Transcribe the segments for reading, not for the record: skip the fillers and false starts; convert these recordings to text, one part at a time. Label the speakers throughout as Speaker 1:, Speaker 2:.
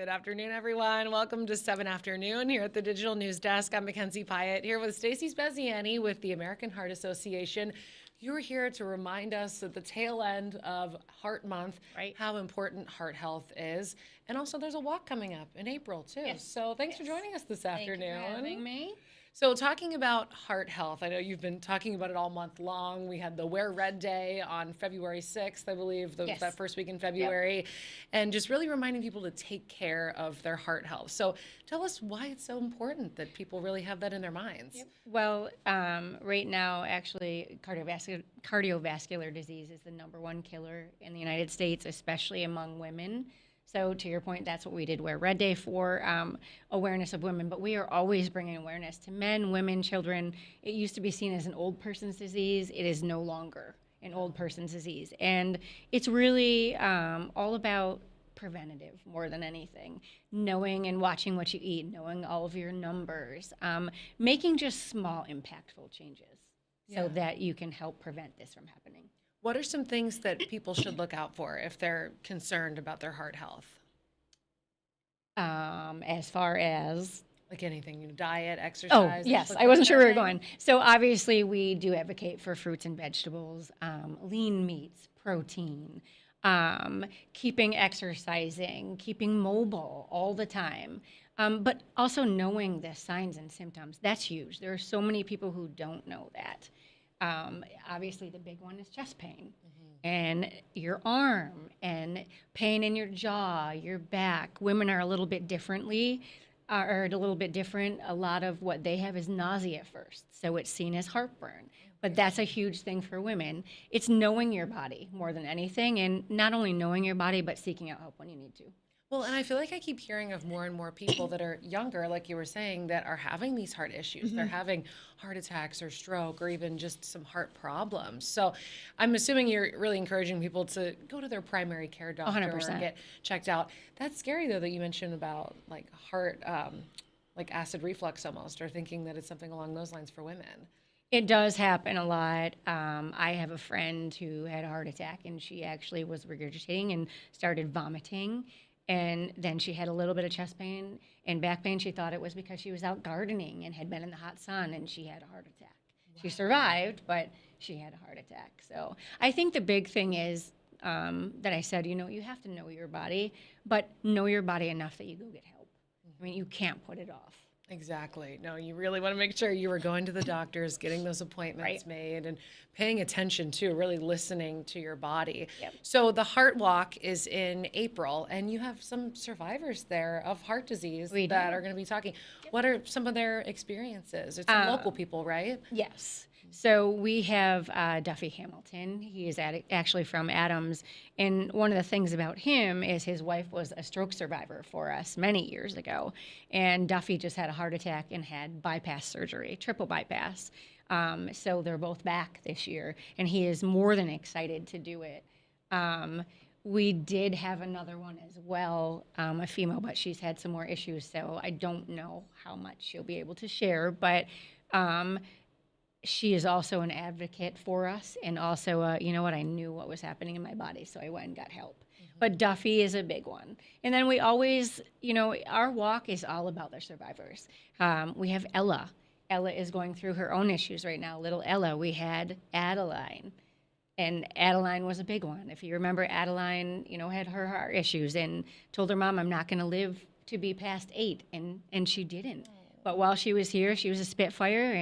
Speaker 1: Good afternoon, everyone. Welcome to 7 Afternoon here at the Digital News Desk. I'm Mackenzie Pyatt here with Stacey Speziani with the American Heart Association. You're here to remind us at the tail end of Heart Month
Speaker 2: Right.
Speaker 1: how important heart health is. And also there's a walk coming up in April too.
Speaker 2: Yes.
Speaker 1: So thanks for joining us this
Speaker 2: Thank
Speaker 1: afternoon.
Speaker 2: you for having me.
Speaker 1: So talking about heart health, I know you've been talking about it all month long. We had the Wear Red Day on February 6th, I believe,
Speaker 2: Yes.
Speaker 1: that first week in February, and just really reminding people to take care of their heart health. So tell us why it's so important that people really have that in their minds.
Speaker 2: Well, right now, actually, cardiovascular disease is the #1 killer in the United States, especially among women. So to your point, that's what we did Wear Red Day for, awareness of women. But we are always bringing awareness to men, women, children. It used to be seen as an old person's disease. It is no longer an old person's disease. And it's really all about preventative more than anything. Knowing and watching what you eat, knowing all of your numbers, making just small impactful changes so that you can help prevent this from happening.
Speaker 1: What are some things that people should look out for if they're concerned about their heart health?
Speaker 2: As far as
Speaker 1: Like anything, diet,
Speaker 2: Oh,
Speaker 1: exercise?
Speaker 2: yes.
Speaker 1: like
Speaker 2: I
Speaker 1: that
Speaker 2: wasn't sure where we
Speaker 1: kind
Speaker 2: were
Speaker 1: of thing?
Speaker 2: going. So obviously we do advocate for fruits and vegetables, lean meats, protein, keeping exercising, keeping mobile all the time. But also knowing the signs and symptoms. That's huge. There are so many people who don't know that. Obviously the big one is chest pain. And your arm and pain in your jaw, your back. Women are a little bit differently are a little bit different. A lot of what they have is nausea first, so it's seen as heartburn. But that's a huge thing for women. It's knowing your body more than anything, and not only knowing your body, but seeking out help when you need to.
Speaker 1: Well, and I feel like I keep hearing of more and more people that are younger, like you were saying, that are having these heart issues. They're having heart attacks or stroke or even just some heart problems. So I'm assuming you're really encouraging people to go to their primary care doctor
Speaker 2: 100%.
Speaker 1: or get checked out. That's scary, though, that you mentioned about like heart, like acid reflux almost, or thinking that it's something along those lines for women.
Speaker 2: It does happen a lot. I have a friend who had a heart attack, and she actually was regurgitating and started vomiting. And then she had a little bit of chest pain and back pain. She thought it was because she was out gardening and had been in the hot sun, and she had a heart attack. She survived, but she had a heart attack. So I think the big thing is that I said, you have to know your body, but know your body enough that you go get help. I mean, you can't put it off.
Speaker 1: Exactly. No, you really want to make sure you are going to the doctors, getting those appointments made, and paying attention to, really listening to your body.
Speaker 2: Yep.
Speaker 1: So the Heart Walk is in April, and you have some survivors there of heart disease
Speaker 2: We
Speaker 1: that
Speaker 2: do.
Speaker 1: are going to be talking. What are some of their experiences? It's some local people, right?
Speaker 2: Yes. So we have Duffy Hamilton. He is actually from Adams. And one of the things about him is his wife was a stroke survivor for us many years ago. And Duffy just had a heart attack and had bypass surgery, triple bypass. So they're both back this year. And he is more than excited to do it. We did have another one as well, a female, but she's had some more issues. So I don't know how much she'll be able to share. But she is also an advocate for us, and also, you know what, I knew what was happening in my body, so I went and got help. But Duffy is a big one. And then we always, our walk is all about the survivors. We have Ella. Ella is going through her own issues right now, little Ella. We had Adeline, and Adeline was a big one. If you remember, Adeline, had her heart issues and told her mom, I'm not going to live to be past 8, and she didn't. But while she was here, she was a Spitfire,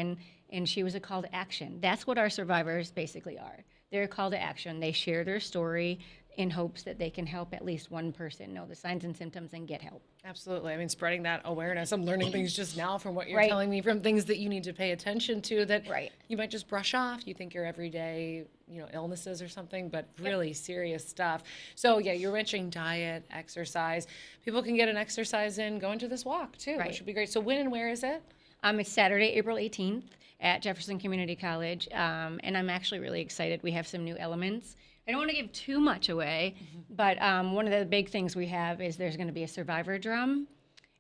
Speaker 2: and she was a call to action. That's what our survivors basically are. They're a call to action. They share their story in hopes that they can help at least one person know the signs and symptoms and get help.
Speaker 1: Absolutely. I mean, spreading that awareness. I'm learning things just now from what you're
Speaker 2: Right.
Speaker 1: telling me, from things that you need to pay attention to that
Speaker 2: Right.
Speaker 1: you might just brush off. You think your everyday, illnesses or something, but really serious stuff. So yeah, you're mentioning diet, exercise. People can get an exercise in going to this walk too,
Speaker 2: Right.
Speaker 1: which would be great. So when and where is it?
Speaker 2: It's Saturday, April 18th at Jefferson Community College, and I'm actually really excited. We have some new elements. I don't want to give too much away, but one of the big things we have is there's going to be a survivor drum,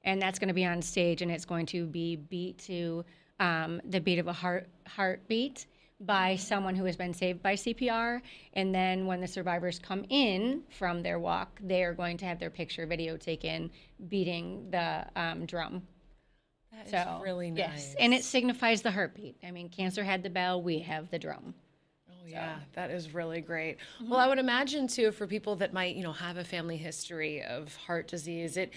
Speaker 2: and that's going to be on stage, and it's going to be beat to the beat of a heartbeat by someone who has been saved by CPR. And then when the survivors come in from their walk, they are going to have their picture video taken beating the drum.
Speaker 1: That is really nice.
Speaker 2: Yes, and it signifies the heartbeat. I mean, cancer had the bell, we have the drum.
Speaker 1: Oh, yeah, that is really great. Well, I would imagine too, for people that might, have a family history of heart disease, it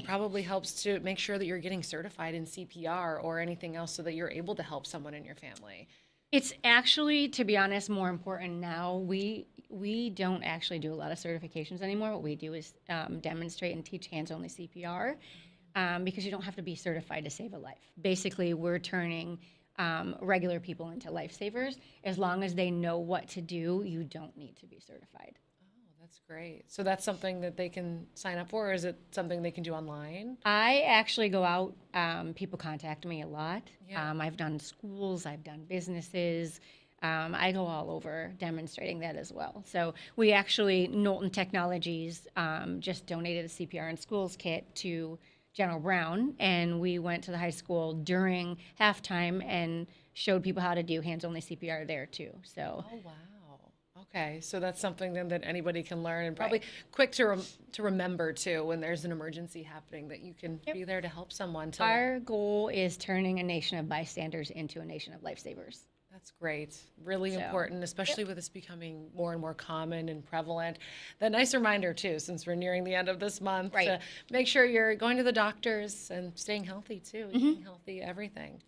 Speaker 1: probably helps to make sure that you're getting certified in CPR or anything else so that you're able to help someone in your family.
Speaker 2: It's actually, to be honest, more important now. We don't actually do a lot of certifications anymore. What we do is demonstrate and teach hands-only CPR because you don't have to be certified to save a life. Basically, we're turning regular people into lifesavers. As long as they know what to do, you don't need to be certified.
Speaker 1: That's great. So that's something that they can sign up for, or is it something they can do online?
Speaker 2: I actually go out. People contact me a lot.
Speaker 1: Yeah.
Speaker 2: I've done schools. I've done businesses. I go all over demonstrating that as well. So we actually, Knowlton Technologies just donated a CPR in schools kit to General Brown, and we went to the high school during halftime and showed people how to do hands-only CPR there too. So.
Speaker 1: Oh, wow. Okay, so that's something then that anybody can learn and probably quick to remember too when there's an emergency happening that you can be there to help someone.
Speaker 2: Our goal is turning a nation of bystanders into a nation of lifesavers.
Speaker 1: That's great. Really important, especially with this becoming more and more common and prevalent. The nice reminder too, since we're nearing the end of this month, to make sure you're going to the doctors and staying healthy too, eating healthy, everything.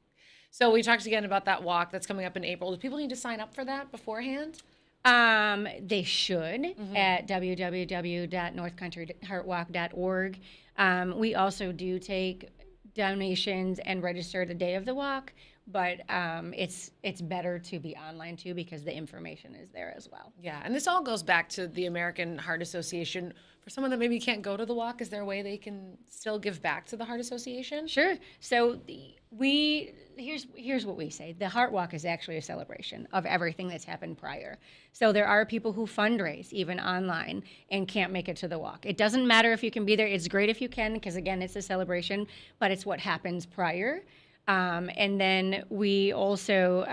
Speaker 1: So we talked again about that walk that's coming up in April. Do people need to sign up for that beforehand?
Speaker 2: They should at www.northcountryheartwalk.org. We also do take donations and register the day of the walk, but it's better to be online too because the information is there as well.
Speaker 1: Yeah, and this all goes back to the American Heart Association. For someone that maybe can't go to the walk, is there a way they can still give back to the Heart Association?
Speaker 2: Sure. So here's what we say. The Heart Walk is actually a celebration of everything that's happened prior. So there are people who fundraise even online and can't make it to the walk. It doesn't matter if you can be there. It's great if you can because, again, it's a celebration, but it's what happens prior. And then we also,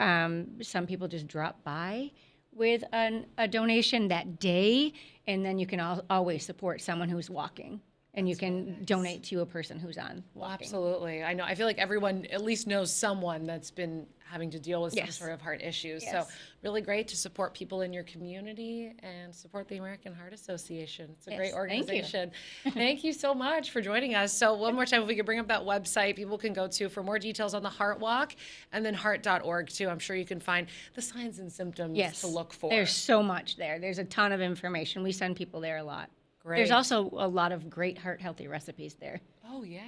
Speaker 2: some people just drop by with a donation that day, and then you can always support someone who's walking. And you can donate to a person who's on walking.
Speaker 1: Absolutely. I know. I feel like everyone at least knows someone that's been having to deal with some sort of heart issues. So really great to support people in your community and support the American Heart Association. It's a great organization. Thank you so much for joining us. So one more time, if we could bring up that website people can go to for more details on the Heart Walk, and then heart.org too. I'm sure you can find the signs and symptoms to look for.
Speaker 2: There's so much there. There's a ton of information. We send people there a lot.
Speaker 1: Great.
Speaker 2: There's also a lot of great heart healthy recipes there.
Speaker 1: Oh, yeah.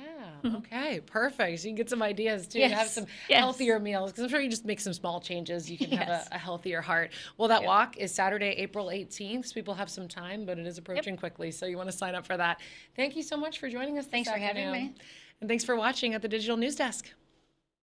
Speaker 1: Okay, perfect. So you can get some ideas, too, and have some healthier meals, because I'm sure you just make some small changes. You can have a healthier heart. Well, that walk is Saturday, April 18th, so people have some time, but it is approaching quickly, so you want to sign up for that. Thank you so much for joining us this afternoon.
Speaker 2: Thanks for having me.
Speaker 1: And thanks for watching at the Digital News Desk.